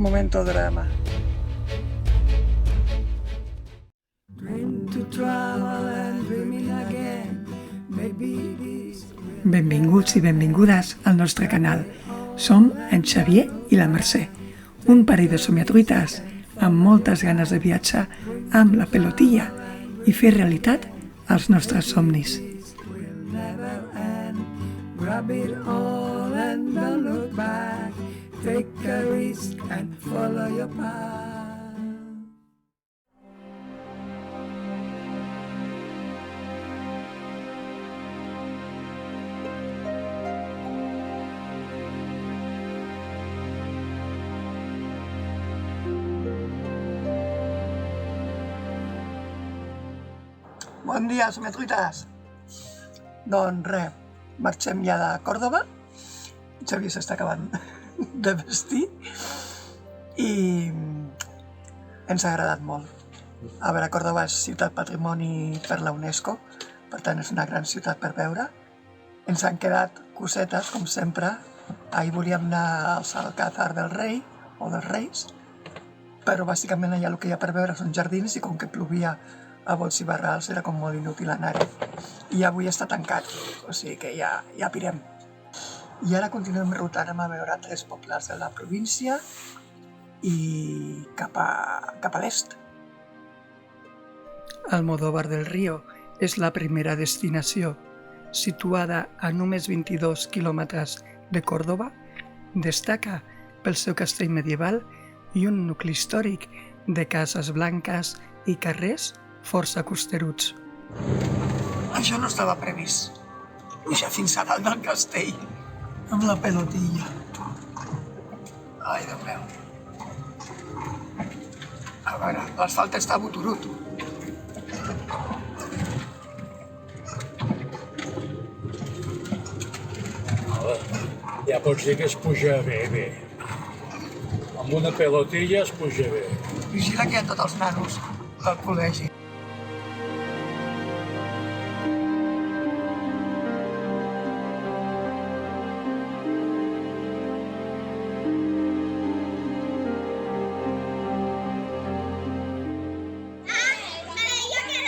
momento drama. Benvinguts i benvingudes al nostre canal. Som en Xavier i la Mercè, un parell de somiatruites amb moltes ganes de viatjar amb la pelotilla i fer realitat els nostres somnis. Grab it all and don't look back. Take a risk and follow your path. Bon dia, somiatruites! Doncs res, marxem ja de Còrdova. Xavier s'està acabant de vestir i ens ha agradat molt. A veure, Còrdova és ciutat patrimoni per la UNESCO, per tant és una gran ciutat per veure. Ens han quedat cosetes, com sempre. Ahir volíem anar al Alcázar del Rei, o dels Reis, però bàsicament allà el que hi ha per veure són jardins i com que plovia a bots i barrals era com molt inútil anar-hi. I avui està tancat, o sigui que ja pirem. I ara continuem rutant a veure 3 pobles de la província i cap a l'est. Almodóvar del Río és la primera destinació. Situada a només 22 quilòmetres de Còrdova, destaca pel seu castell medieval i un nucli històric de cases blanques i carrers força costeruts. Això no estava previst. Pujar fins a dalt del castell amb la pelotilla. Ai, Déu meu. A veure, l'asfalt està boturut. Ja pots dir que es puja bé. Amb una pelotilla es puja bé. Vigila que hi ha tots els nanos del col·legi.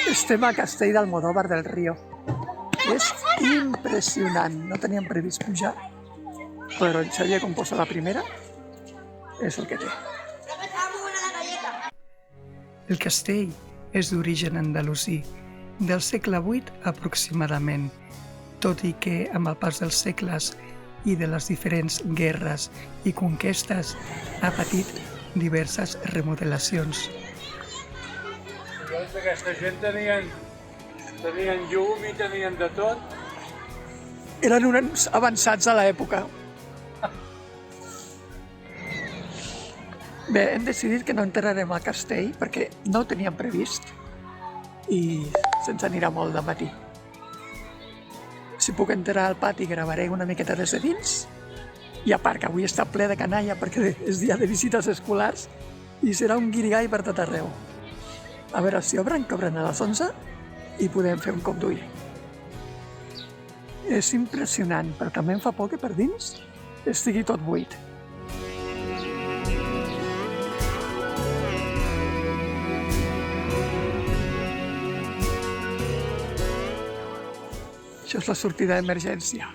Estem a Castell d'Almodóvar del Río. És impressionant. No teníem previst pujar, però en Xavier, com posa la primera, és el que té. El castell és d'origen andalusí, del segle VIII aproximadament, tot i que amb el pas dels segles i de les diferents guerres i conquestes ha patit diverses remodelacions. Llavors aquesta gent tenien llum i tenien de tot. Eren uns avançats a l'època. Bé, hem decidit que no entrarem al castell perquè no ho teníem previst i se'ns anirà molt de matí. Si puc entrar al pati gravaré una miqueta des de dins i a part que avui està ple de canalla perquè és dia de visites escolars i serà un guirigall per tot arreu. A veure si obren, que obren a les 11 i podem fer un cop d'ull. És impressionant, però també em fa por que per dins estigui tot buit. Això és la sortida d'emergència.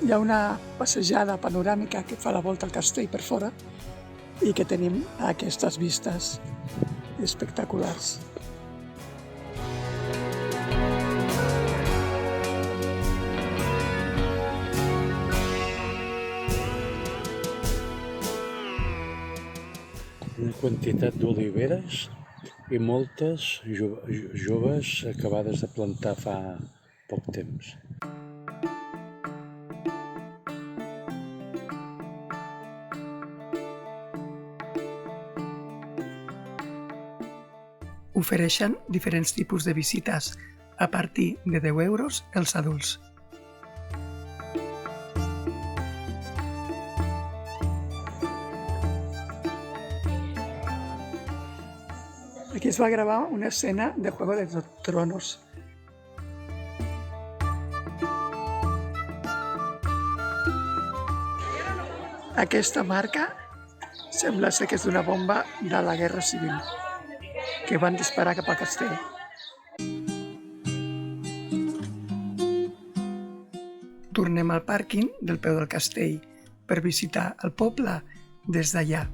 Hi ha una passejada panoràmica que fa la volta al castell per fora i que tenim aquestes vistes espectaculars. Una quantitat d'oliveres i moltes joves acabades de plantar fa poc temps. Ofereixen diferents tipus de visites, a partir de 10 euros els adults. Aquí es va gravar una escena de Juego de Tronos. Aquesta marca sembla ser que és d'una bomba de la Guerra Civil que van disparar cap al castell. Tornem al pàrquing del peu del castell per visitar el poble des d'allà.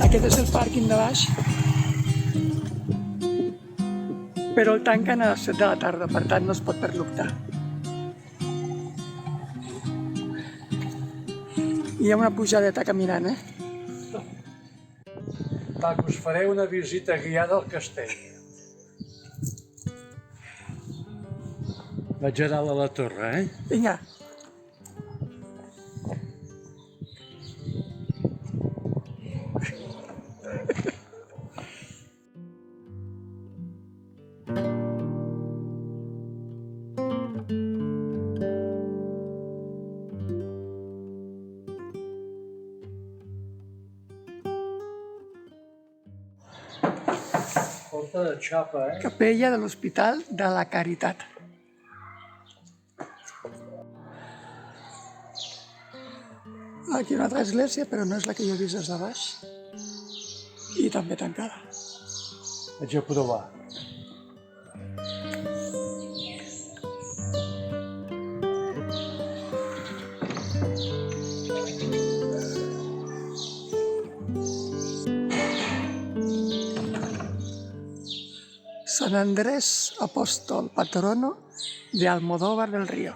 Aquest és el pàrquing de baix, però el tanquen a les 7 de la tarda, per tant no es pot perluctar. Hi ha una pujadeta caminant, Va, us faré una visita guiada al castell. Vaig a dalt a la torre, Vinga. Porta de xapa, Capella de l'Hospital de la Caritat. Aquí una altra església, però no és la que jo he vist des de baix. I també tancada. Vaig a provar. San Andrés Apóstol, patrono de Almodóvar del Río.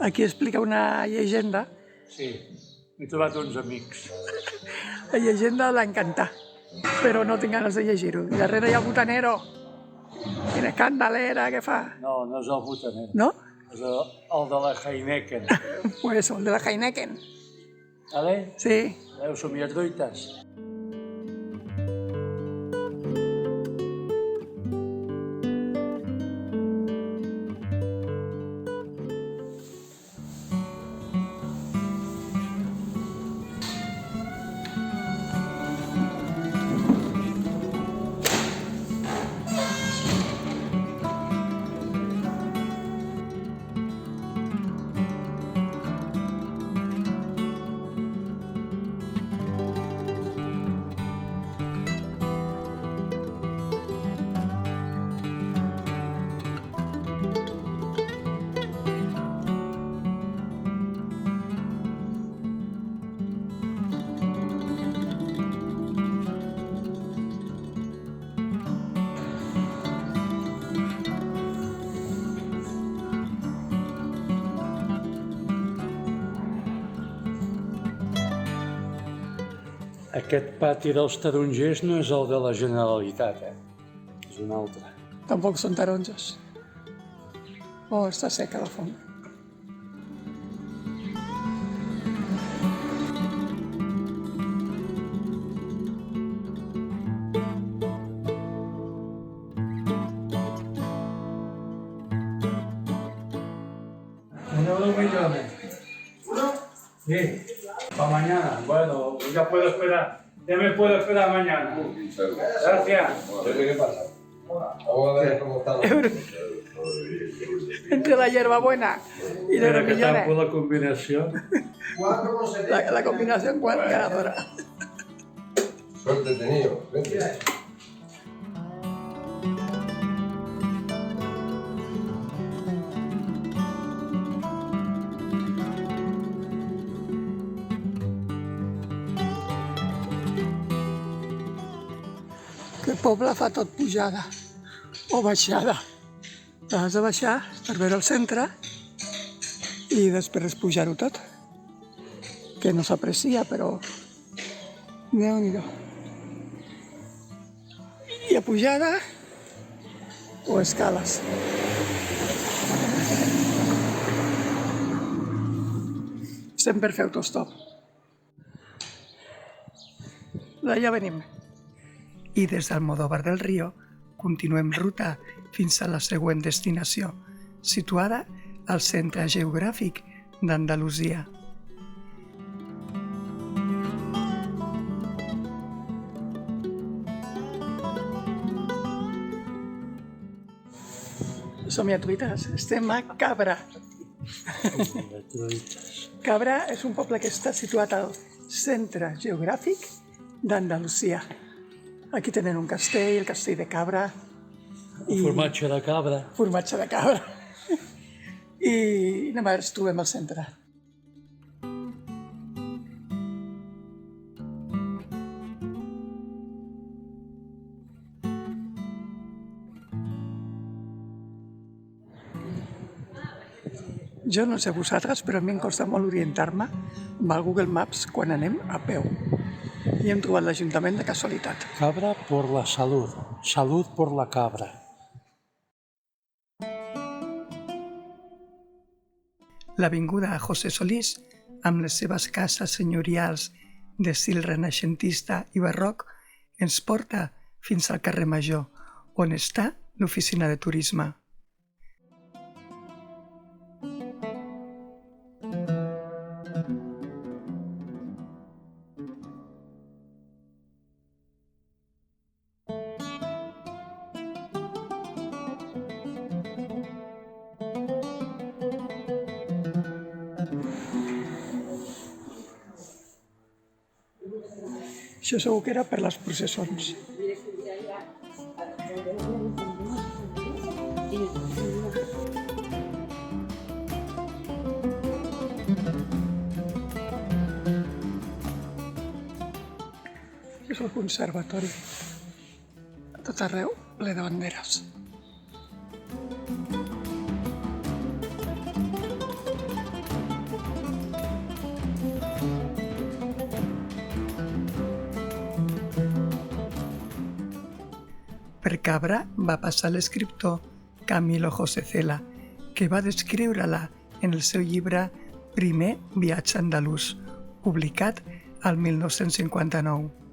Aquí explica una llegenda. Sí, m'he trobat uns amics. La llegenda l'encantà, però no tinc ganes de llegir-ho. I darrere hi ha el botanero. Quina candelera que fa. No, no és el botaner. No? És el de la Heineken. Pues el de la Heineken. Vale? Sí. Adéu, somiatruites. Aquest pati dels tarongers no és el de la Generalitat, És un altre. Tampoc són taronges. Oh, està seca la font. Sí, para mañana. Bueno, ya puedo esperar. Ya me puedo esperar mañana. Gracias. ¿Qué pasa? Vamos a ver cómo está la... Entre la hierbabuena y los Mira que tal millones. por la combinación. La combinación ganadora. Suerte tenido. Vente. Que el poble fa tot pujada o baixada. Has de baixar per veure el centre i després pujar-ho tot. Que no s'aprecia, però... Déu-n'hi-do. I a pujada o escales. Sempre fer autostop. D'allà venim. I des d'Almodóvar del Río continuem ruta fins a la següent destinació, situada al centre geogràfic d'Andalusia. Som-hi a truites, estem a Cabra. Cabra és un poble que està situat al centre geogràfic d'Andalusia. Aquí tenen un castell, el castell de Cabra. Formatge de cabra. Formatge de cabra. I anem a veure si trobem el centre. Jo no sé vosaltres, però a mi em costa molt orientar-me amb el Google Maps quan anem a peu. I hem trobat l'Ajuntament de casualitat. Cabra por la salud. Salud por la cabra. L'avinguda José Solís, amb les seves cases senyorials d'estil renaixentista i barroc, ens porta fins al carrer Major, on està l'oficina de turisme. Això segur que era per les processons. És el conservatori. A tot arreu, ple de banderes. Per Cabra va passar l'escriptor Camilo José Cela, que va descriure-la en el seu llibre Primer viatge andalús, publicat al 1959.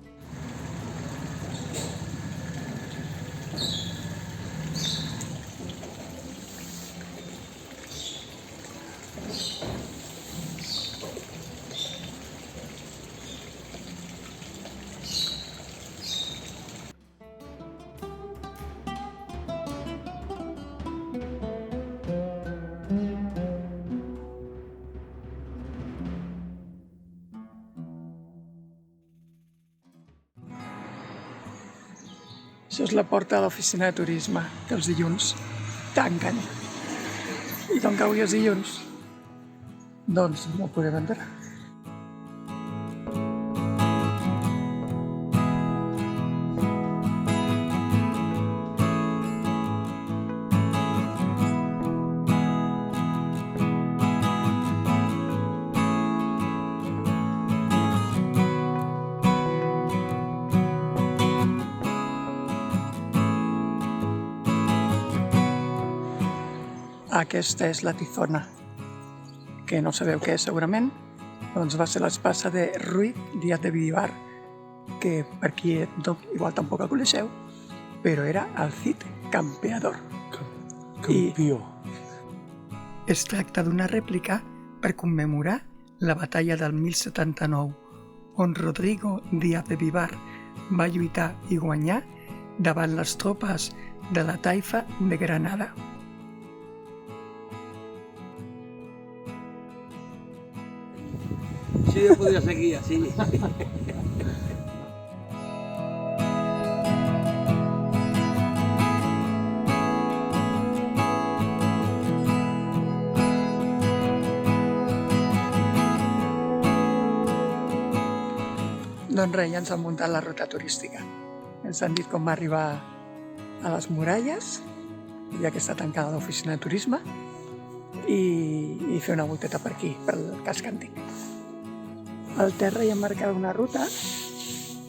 Això és la porta de l'oficina de turisme, que els dilluns tanquen. I com que avui és dilluns, doncs no podem entrar. Aquesta és la Tizona, que no sabeu què és segurament, doncs va ser l'espasa de Ruiz Díaz de Vivar, que per qui igual tampoc el coneixeu, però era el Cid Campeador. Campió. Es tracta d'una rèplica per commemorar la batalla del 1079, on Rodrigo Díaz de Vivar va lluitar i guanyar davant les tropes de la taifa de Granada. Sí, yo podría seguir así. Doncs res, ja ens han muntat la ruta turística. Ens han dit com va arribar a les muralles, ja que està tancada l'oficina de turisme, i fer una volteta per aquí, pel casc antic. Al terra hi ha marcada una ruta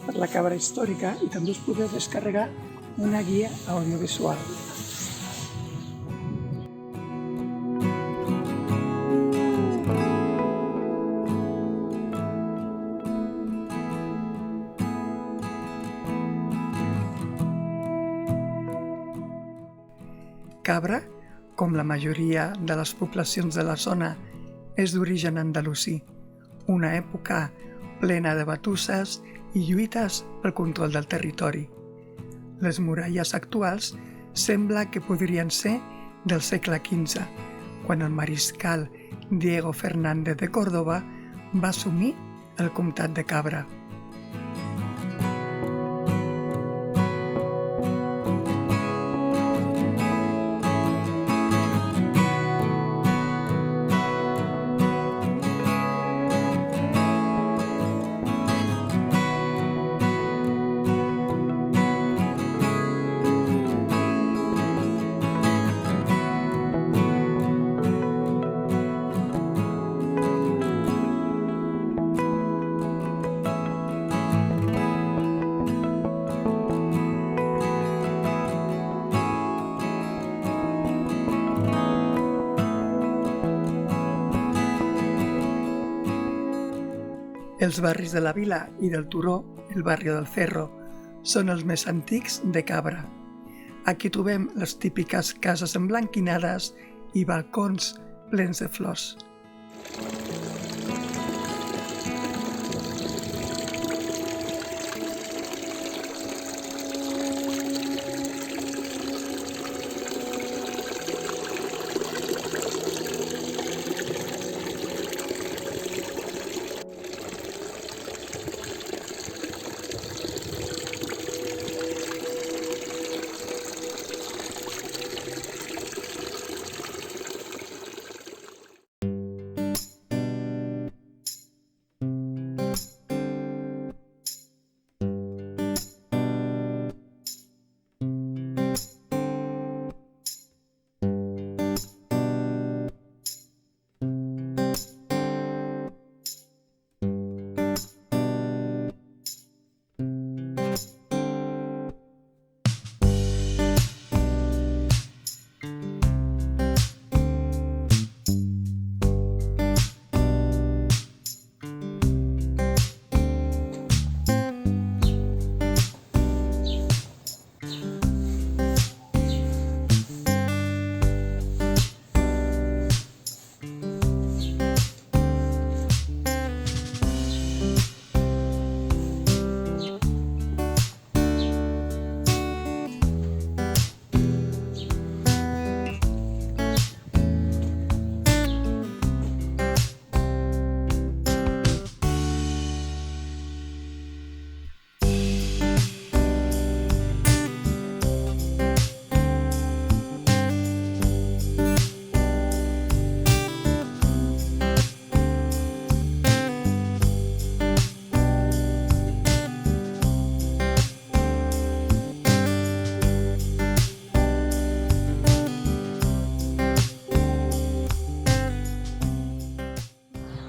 per la cabra històrica i també us podeu descarregar una guia audiovisual. Cabra, com la majoria de les poblacions de la zona, és d'origen andalusí, una època plena de batusses i lluites pel control del territori. Les muralles actuals sembla que podrien ser del segle XV, quan el mariscal Diego Fernández de Córdoba va assumir el comtat de Cabra. Els barris de la Vila i del Turó, el barri del Cerro, són els més antics de Cabra. Aquí trobem les típiques cases emblanquinades i balcons plens de flors.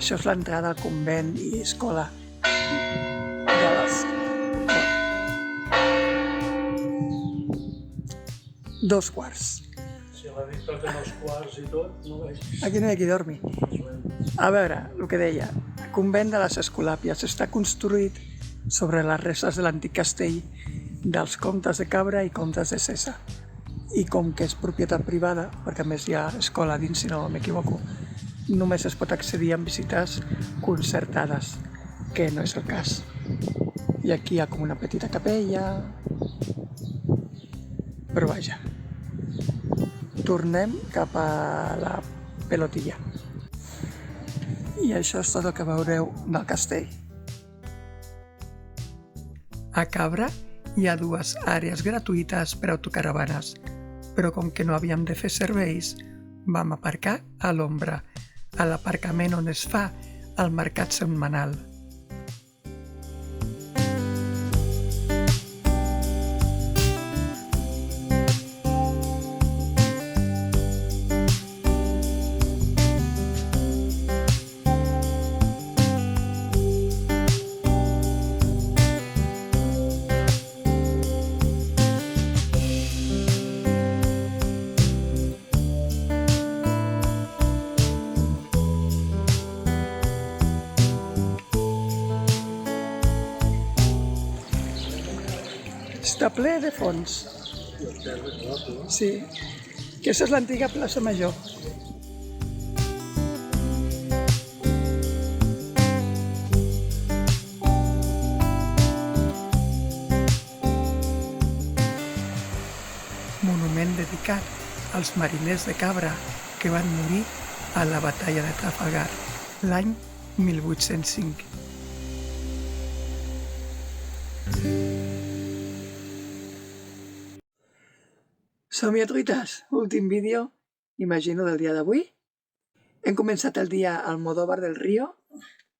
Això és l'entrada al convent i escola de les... 2 quarts. Sí, l'ha dit. toquen els quarts i tot, no veig. Aquí no hi ha qui dormi. A veure, el que deia, el convent de les Escolàpies està construït sobre les restes de l'antic castell dels comtes de Cabra i comtes de Cessa. I com que és propietat privada, perquè a més hi ha escola dins, si no m'equivoco, només es pot accedir amb visites concertades, que no és el cas. I aquí hi ha com una petita capella... Però vaja, tornem cap a la pelotilla. I això és tot el que veureu del castell. A Cabra hi ha 2 àrees gratuïtes per a autocaravanes, però com que no havíem de fer serveis, vam aparcar a l'ombra, a l'aparcament on es fa el mercat setmanal. Està ple de fons. Sí, aquesta és l'antiga plaça Major. Monument dedicat als mariners de Cabra que van morir a la batalla de Trafalgar l'any 1805. Som-hi, truites! Últim vídeo, imagino, del dia d'avui. Hem començat el dia al Almodóvar del Río,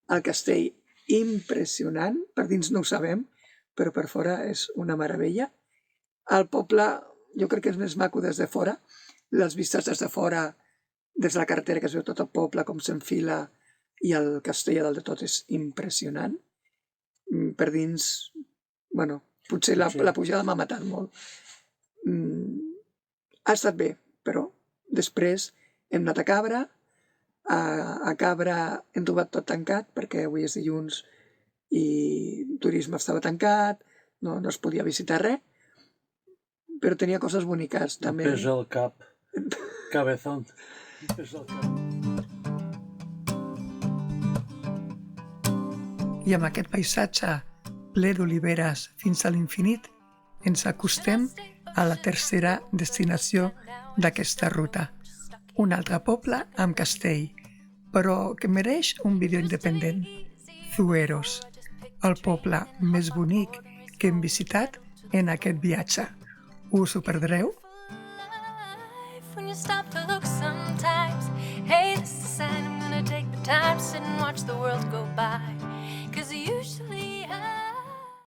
al castell impressionant, per dins no ho sabem, però per fora és una meravella. El poble, jo crec que és més maco des de fora, les vistes des de fora, des de la carretera que es veu tot el poble, com s'enfila, i el castell a dalt de tot és impressionant. Per dins, bueno, potser la pujada m'ha matat molt. Ha estat bé, però després hem anat a Cabra. A Cabra hem trobat tot tancat perquè avui és dilluns i el turisme estava tancat, no es podia visitar res, però tenia coses boniques també. Pesa el cap, cabezón, pesa el cap. I amb aquest paisatge ple d'oliveres fins a l'infinit, ens acostem a la tercera destinació d'aquesta ruta. Un altre poble amb castell, però que mereix un vídeo independent. Zueros, el poble més bonic que hem visitat en aquest viatge. Us ho perdreu? When you stop to look sometimes, hey, this is a sign I'm gonna take the time to sit and watch the world go by.